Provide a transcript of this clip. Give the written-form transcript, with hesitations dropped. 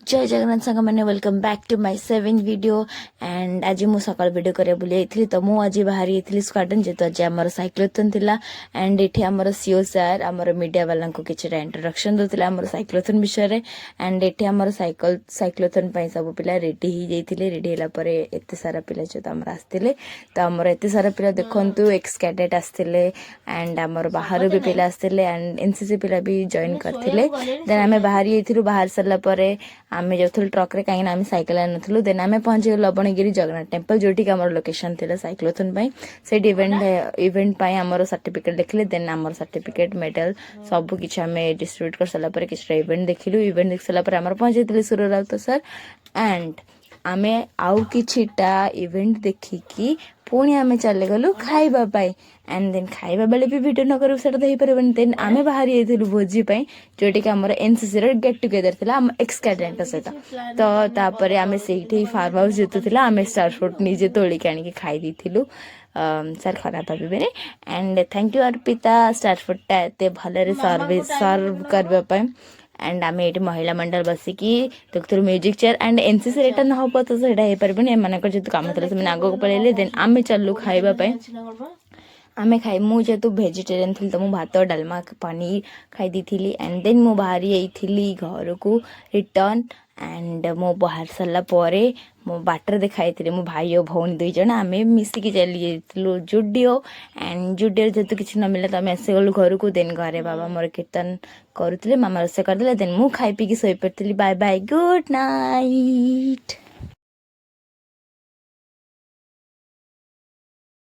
जय जगन्नाथ सांग मैंने welcome back to my 7 video and आज मु सकाल वीडियो करे बुली तो मु आज बाहरी स्क्वाडन जेतु आज आमर साइक्लोथन थिला एंड एठी आमर सीओ सर आमर मीडिया वाला को किछ इंट्रोडक्शन दोतिला आमर साइक्लोथन विषय रे एंड एठी आमर साइक्लोथन पई सब पिला रेडी ही जाइथिले रेडी होला परे एते सारा पिला जेतु आमर आस्थिले तो आमर एते सारा पिला देखंतु एक्स कैडेट आस्थिले एंड आमर बाहर भी पिला आस्थिले एंड एनसीसी पिला भी जॉइन करथिले देन आमे बाहरी एथिरु बाहर सरला परे आमे जाउथुल ट्रक रे काहे ना आमे साइकल आनथुलु देन आमे पहुंचे लबणगिरी जगन्नाथ टेम्पल जोठी का हमर लोकेशन थिला साइक्लोथन पई से इवेंट पई हमर सर्टिफिकेट देखले देन हमर सर्टिफिकेट मेडल सब किछ आमे डिस्ट्रीब्यूट कर सला पर किछ इवेंट देखिलु इवेंट देख सला पर हमर पहुंचे थिले सुरराउत सर एंड आमे आउ किछटा इवेंट देखि कि पुणी आमे चले गलु खाइबा पाई एंड देन खाइबा बेले भी वीडियो न करू सेटा दे परबन देन आमे बाहर आइथिलु भोजी पाई जोटी का हमर एनसीसी रे गेट टुगेदर थिला हम एक्स कैडेट सहित तो तापरे आमे सेठी फार्म हाउस जेतु थिला आमे स्टार फ्रूट निजे तोली कानी के खाइ दिथिलु सर खराब भाबे and thank you Arpita star fruit एते भले सर्विस सर्व करबा पाई एंड आम ये महिला मंडल बसिकी देखुर म्यूजिक चेयर एंड एनसीसी रेटा न हो तो सेटा हे परबनी एमानक जेतु काम थला से आगो को पळेले देन आमे चललु खाइबा पई आमे खाइ मु जेतु वेजिटेरियन थिल तो मु भात डालमा पनीर खाइ दिथिली एंड देन मु बाहरी आइथिली घर को रिटर्न एंड मो बाहर सरला परे मो बाटर देखाइथिले मो भाई और भौनी दुई जण आमे मिसिकी चली जाइथिलु जुडियो एंड जुडियो जेतु किछ न मिला त आमे आसे गलु घर को देन घरे बाबा मोर कीर्तन करूथिले मामा रोसे करदेले देन मु खाइ पी की सोई पड़थिली बाय बाय गुड नाइट।